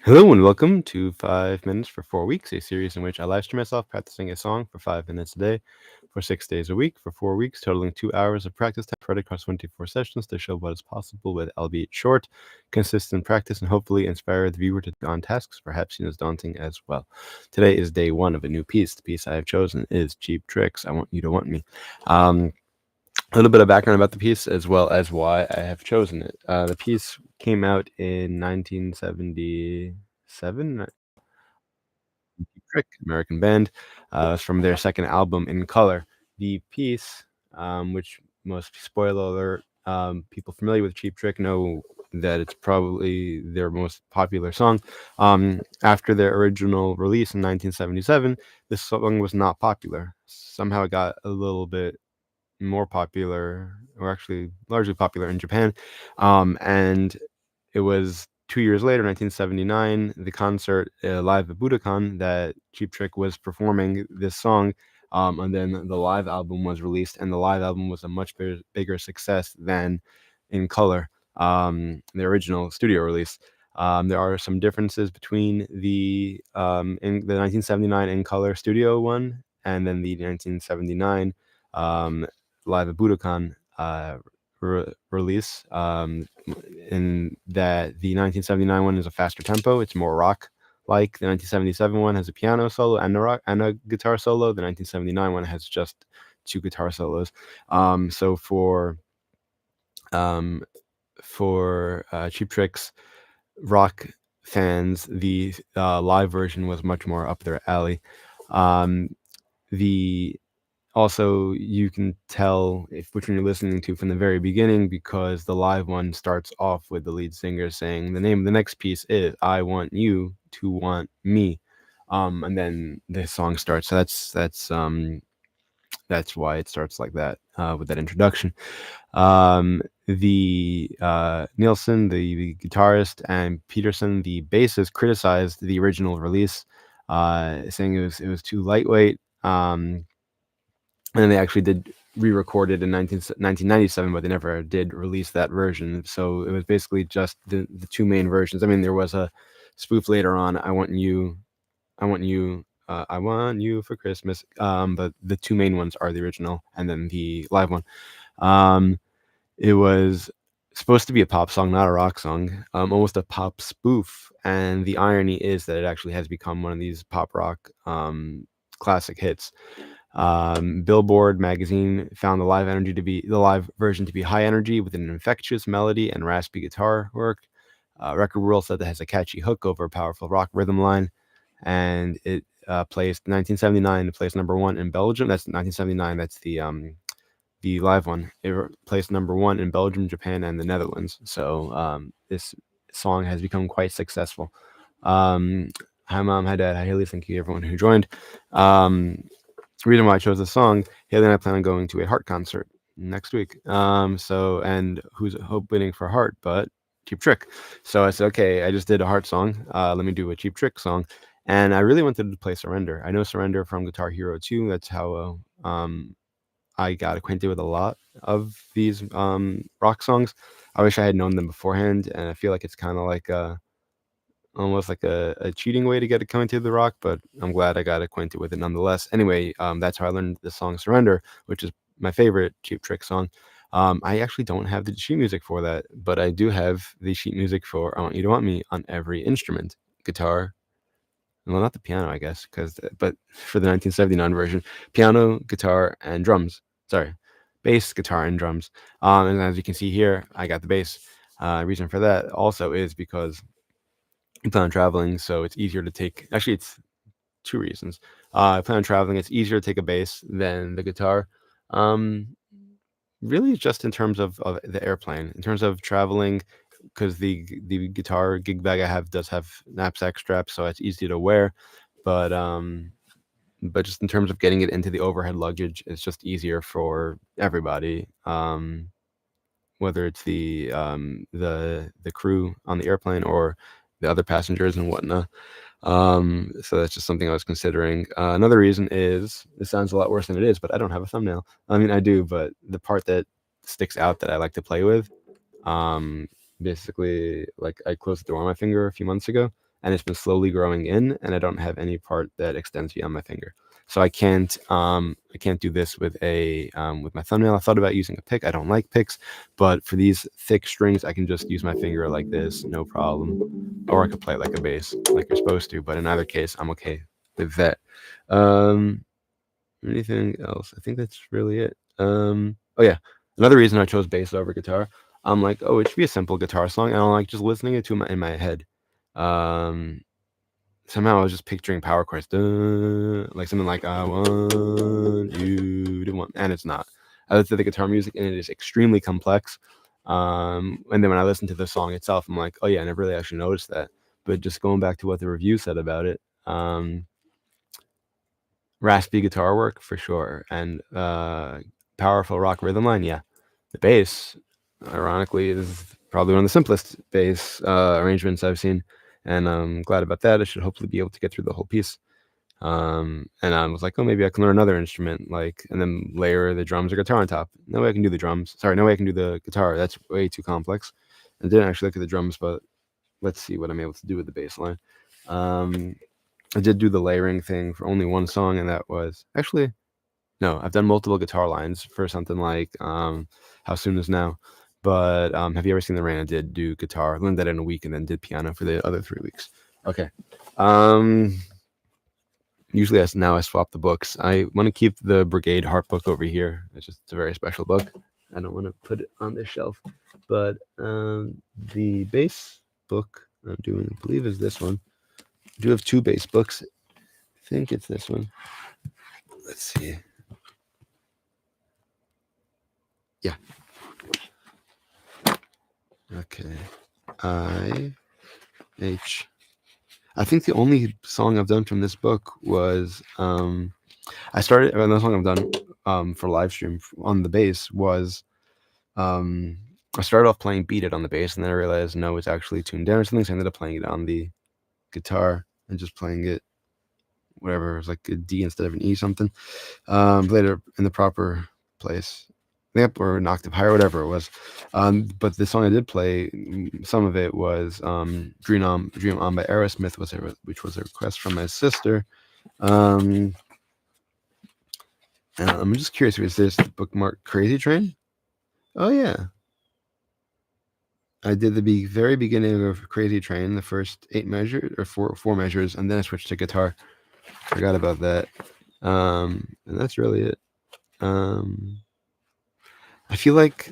Hello and welcome to 5 Minutes for 4 Weeks, a series in which I live stream myself practicing a song for 5 minutes a day for 6 days a week for 4 weeks, totaling 2 hours of practice time spread across 24 sessions to show what is possible with albeit short, consistent practice and hopefully inspire the viewer to take on tasks perhaps seen as daunting as well. Today is day 1 of a new piece. The piece I have chosen is Cheap Tricks. I Want You to Want Me. A little bit of background about the piece as well as why I have chosen it. The piece came out in 1977. Trick, American band. It's from their second album, In Color. The piece, which most spoiler alert, people familiar with Cheap Trick know that it's probably their most popular song. After their original release in 1977, this song was not popular. Somehow it got a little bit more popular, or actually largely popular in Japan. And it was 2 years later, 1979, the concert, live at Budokan, that Cheap Trick was performing this song, and then the live album was released, and the live album was a much bigger success than In Color, the original studio release. There are some differences between in the 1979 In Color studio one and then the 1979 live at Budokan release. In that the 1979 one is a faster tempo, it's more rock like. The 1977 one has a piano solo and a guitar solo. The 1979 one has just 2 guitar solos. So um, for Cheap Trick's rock fans, the live version was much more up their alley. Um, the Also, you can tell which one you're listening to from the very beginning, because the live one starts off with the lead singer saying the name of the next piece is "I Want You to Want Me," and then the song starts. So that's why it starts like that, with that introduction. The Nielsen, the guitarist, and Peterson, the bassist, criticized the original release, saying it was too lightweight. And then they actually did re-record it in 1997, but they never did release that version. So it was basically just the 2 main versions. I mean, there was a spoof later on, I Want You, I Want You for Christmas," but the 2 main ones are the original and then the live one. Um, it was supposed to be a pop song, not a rock song, almost a pop spoof, and the irony is that it actually has become one of these pop rock, classic hits. Billboard magazine found the live version to be high energy with an infectious melody and raspy guitar work. Record World said that has a catchy hook over a powerful rock rhythm line, and it placed 1979. It placed number 1 in Belgium. That's 1979. That's the live one. It placed number 1 in Belgium, Japan, and the Netherlands. So this song has become quite successful. Hi mom, hi dad, hi Haley. Thank you everyone who joined. Reason why I chose this song, Haley and I plan on going to a Heart concert next week. And who's opening for Heart but Cheap Trick? So I said, okay, I just did a Heart song. Let me do a Cheap Trick song. And I really wanted to play Surrender. I know Surrender from Guitar Hero 2. That's how I got acquainted with a lot of these rock songs. I wish I had known them beforehand, and I feel like it's kind of like almost like a cheating way to get acquainted with the rock, but I'm glad I got acquainted with it nonetheless. Anyway, that's how I learned the song Surrender, which is my favorite Cheap Trick song. I actually don't have the sheet music for that, but I do have the sheet music for I Want You to Want Me on every instrument: guitar, well, not the piano, I guess, but for the 1979 version, piano, guitar, and drums. Sorry, bass, guitar, and drums. And as you can see here, I got the bass. Reason for that also is because I plan on traveling, so it's easier to take. Actually, it's 2 reasons. I plan on traveling. It's easier to take a bass than the guitar. Um, Really, just in terms of the airplane. In terms of traveling, because the guitar gig bag I have does have knapsack straps, so it's easy to wear. But just in terms of getting it into the overhead luggage, it's just easier for everybody. Whether it's the crew on the airplane or the other passengers and whatnot. So that's just something I was considering. Another reason is, it sounds a lot worse than it is, but I don't have a thumbnail. I mean, I do, but the part that sticks out that I like to play with, um, basically, like, I closed the door on my finger a few months ago, and it's been slowly growing in, and I don't have any part that extends beyond my finger. So I can't do this with with my thumbnail. I thought about using a pick. I don't like picks, but for these thick strings, I can just use my finger like this, no problem. Or I could play it like a bass, like you're supposed to. But in either case, I'm okay with that. Anything else? I think that's really it. Oh yeah, another reason I chose bass over guitar. I'm like, oh, it should be a simple guitar song, and I'm like just listening it to in my head. Somehow I was just picturing power chords, like something like I want you to want, and it's not. I looked at the guitar music, and it is extremely complex. And then when I listen to the song itself, I'm like, oh yeah, I never really actually noticed that. But just going back to what the review said about it, raspy guitar work for sure, and powerful rock rhythm line, yeah. The bass, ironically, is probably one of the simplest bass arrangements I've seen, and I'm glad about that. I should hopefully be able to get through the whole piece. And I was like, oh, maybe I can learn another instrument, like, and then layer the drums or guitar on top. No way I can do the drums. Sorry, no way I can do the guitar. That's way too complex. I didn't actually look at the drums, but let's see what I'm able to do with the bass line. I did do the layering thing for only one song, and that was actually no. I've done multiple guitar lines for something like "How Soon Is Now." But have you ever seen The Rain? I did do guitar, learned that in a week, and then did piano for the other 3 weeks. Okay. Usually, now I swap the books. I want to keep the Brigade Harp book over here. It's a very special book. I don't want to put it on this shelf. But the bass book I'm doing, I believe, is this one. I do have 2 bass books. I think it's this one. Let's see. Yeah. Okay. I think the only song I've done from this book was the song I've done for live stream on the bass was I started off playing Beat It on the bass, and then I realized no, it's actually tuned down or something, so I ended up playing it on the guitar and just playing it whatever, it was like a D instead of an E something. Later in the proper place, or an octave higher, whatever it was. But the song I did play, some of it was Dream On by Aerosmith, which was a request from my sister. And I'm just curious, is this bookmark Crazy Train? Oh yeah. I did the very beginning of Crazy Train, the first 8 measures, or four measures, and then I switched to guitar. Forgot about that. And that's really it. I feel like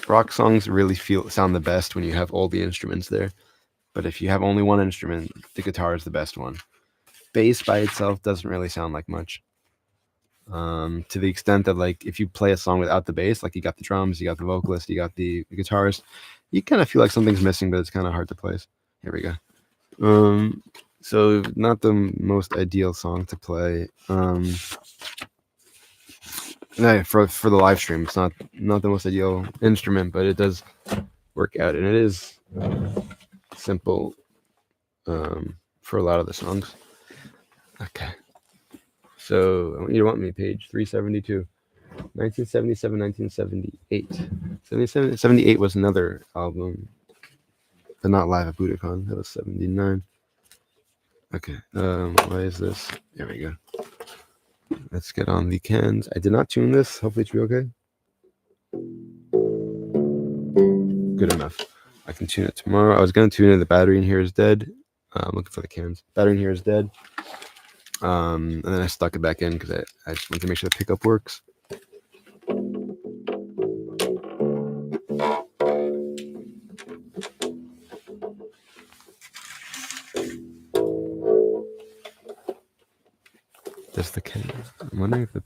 rock songs really sound the best when you have all the instruments there. But if you have only one instrument, the guitar is the best one. Bass by itself doesn't really sound like much. To the extent that, like, if you play a song without the bass, like you got the drums, you got the vocalist, you got the guitarist, you kind of feel like something's missing, but it's kind of hard to place. Here we go. So not the most ideal song to play. No, for the live stream, it's not the most ideal instrument, but it does work out, and it is simple for a lot of the songs. Okay. So I want you to want me, page 372. 1977, 1978. 78 was another album, but not live at Budokan. That was 79. Okay. Why is this? There we go. Let's get on the cans. I did not tune this. Hopefully it should be okay. Good enough. I can tune it tomorrow. I was going to tune it. The battery in here is dead. I'm looking for the cans. Battery in here is dead. And then I stuck it back in because I just want to make sure the pickup works. There's the can. I'm wondering if the...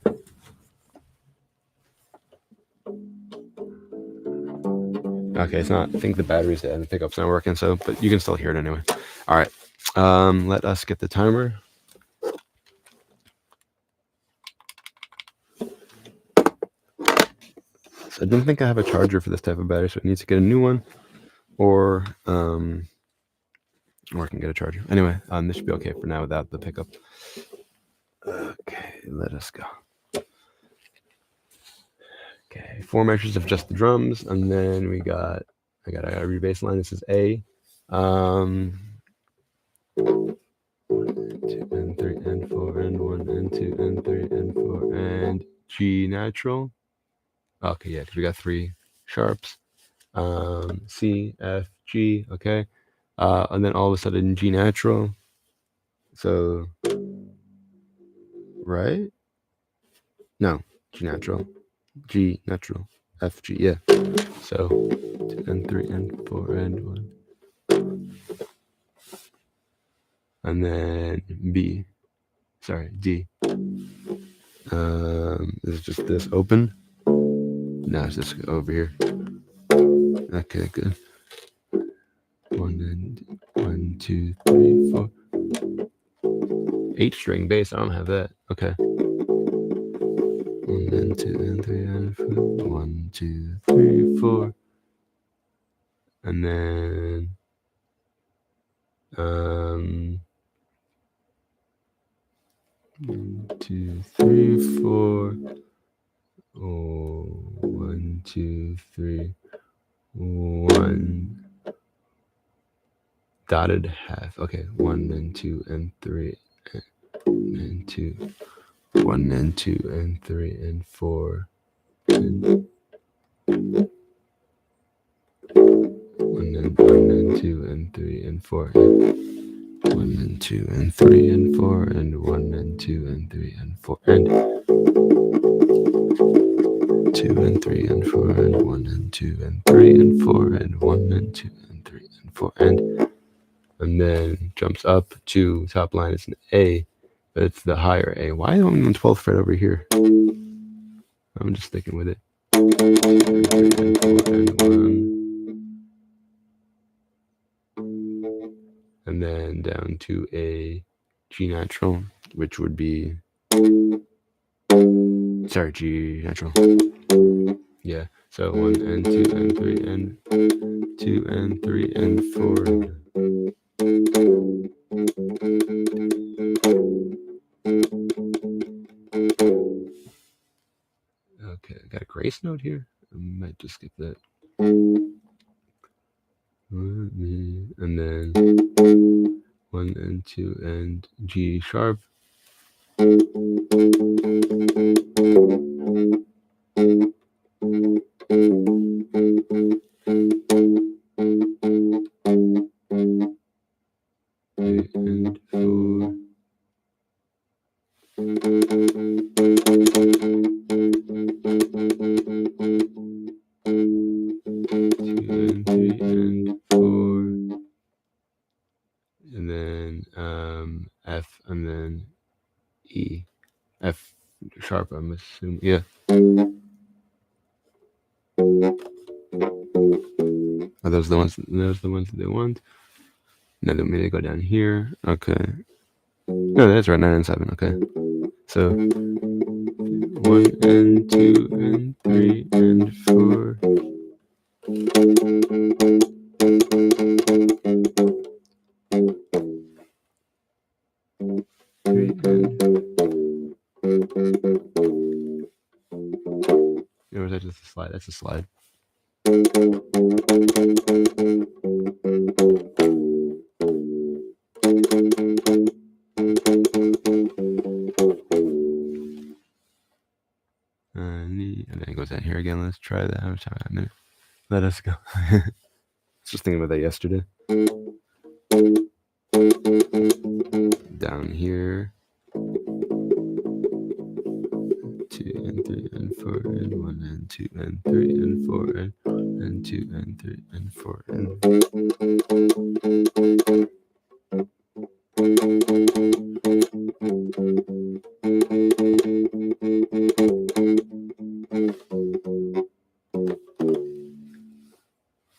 Okay, it's not. I think the battery's dead and the pickup's not working, so, but you can still hear it anyway. All right. Let us get the timer. So I don't think I have a charger for this type of battery, so it needs to get a new one, or I can get a charger. Anyway, this should be okay for now without the pickup. Okay, let us go. Okay, 4 measures of just the drums, and then I got a read bass line. This is A. G natural. Okay, yeah, because we got 3 sharps. C, F, G, okay. And then all of a sudden G natural. So, right? No, G natural. G natural. F, G, yeah. So, 2 and 3 and 4 and 1. And then B. Sorry, D. Is just this open? No, it's just over here. Okay, good. 1, 2, 3, 4. 8 string bass. I don't have that. Okay. 1 and 2 and 3 and 4. 1, 2, 3, 4. And then 1, 2, 3, 4. Oh, 1, 2, 3, 1. Dotted half. Okay, 1 and 2 and 3 and 2. 1 and 2 and 3 and 4. And 1 and 2 and 3 and 4. 1 and 2 and 3 and 4 and 1 and 2 and 3 and 4 and 2 and 3 and 4 and 1 and 2 and 3 and 4 and 1 and 2 and 3 and 4 and then jumps up to top line. It's an A, but it's the higher A. Why am I on the 12th fret over here? I'm just sticking with it. 2 and 3 and 4 and 1. And then down to a G natural, which would be, sorry, G natural. Yeah, so 1 and 2 and 3 and 2 and 3 and 4. Okay, I got a grace note here. I might just skip that. And then 1 and 2 and G sharp. And 4. 2 and 3 and 4. And then F and then E. F sharp, I'm assuming. Yeah. Are those the ones? Those the ones that they want? No, they want me to go down here. Okay. No, that's right. 9 and 7. Okay. So 1 and 2 and 3 and 4. 3 and. Or was that just a slide? That's a slide. And then it goes down here again. Let's try that. I'm sorry, a minute. Let us go. I was just thinking about that yesterday. Down here. 2 and 3 and 4 and 1 and 2 and 3 and 4 and 2 and 3 and 4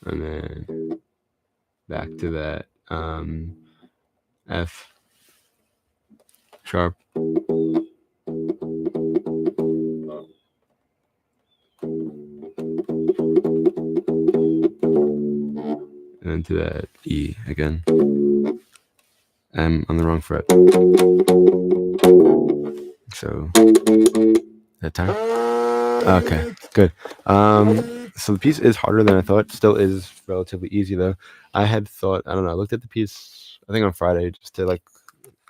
and then back to that F sharp. And then to that E again. I'm on the wrong fret. So that time. Okay, good. So the piece is harder than I thought. Still is relatively easy though. I had thought, I don't know, I looked at the piece I think on Friday just to like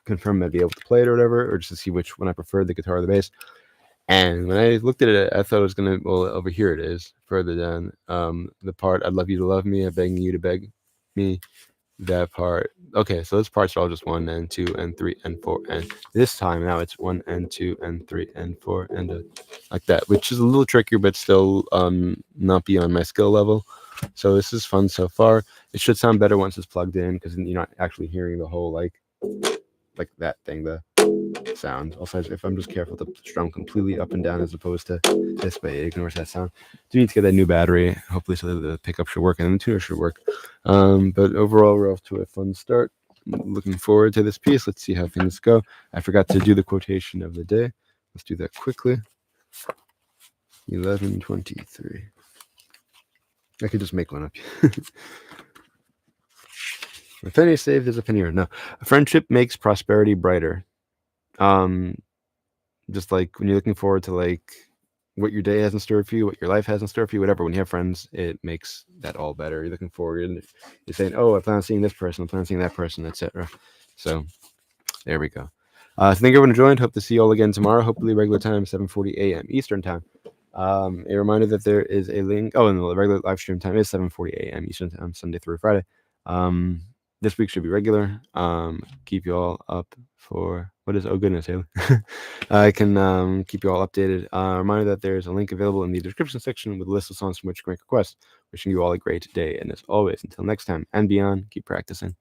confirm I'd be able to play it or whatever, or just to see which one I preferred, the guitar or the bass. And when I looked at it, I thought it was gonna. Well, over here it is, further down. The part "I'd love you to love me," I'm begging you to beg me. That part. Okay, so those parts are all just 1 and 2 and 3 and 4, and this time now it's 1 and 2 and 3 and 4 and like that, which is a little trickier, but still not beyond my skill level. So this is fun so far. It should sound better once it's plugged in, because you're not actually hearing the whole like that thing, the sound. Also, if I'm just careful to strum completely up and down as opposed to this way, it ignores that sound. Do need to get that new battery, hopefully, so that the pickup should work and the tuner should work. But overall, we're off to a fun start. Looking forward to this piece. Let's see how things go. I forgot to do the quotation of the day. Let's do that quickly. 11:23. I could just make one up. A penny saved is a penny earned. No, a friendship makes prosperity brighter. Just like when you're looking forward to like what your day has in store for you, what your life has in store for you, whatever. When you have friends, it makes that all better. You're looking forward, and you're saying, "Oh, I plan on seeing this person. I plan on seeing that person," etc. So there we go. So thank everyone who joined. Hope to see you all again tomorrow. Hopefully regular time, 7:40 a.m. Eastern time. A reminder that there is a link. Oh, and the regular live stream time is 7:40 a.m. Eastern time, Sunday through Friday. This week should be regular. Keep you all up for what is? Oh goodness, Haley. I can keep you all updated. Reminder that there is a link available in the description section with a list of songs from which you can make requests. Wishing you all a great day, and as always, until next time and beyond, keep practicing.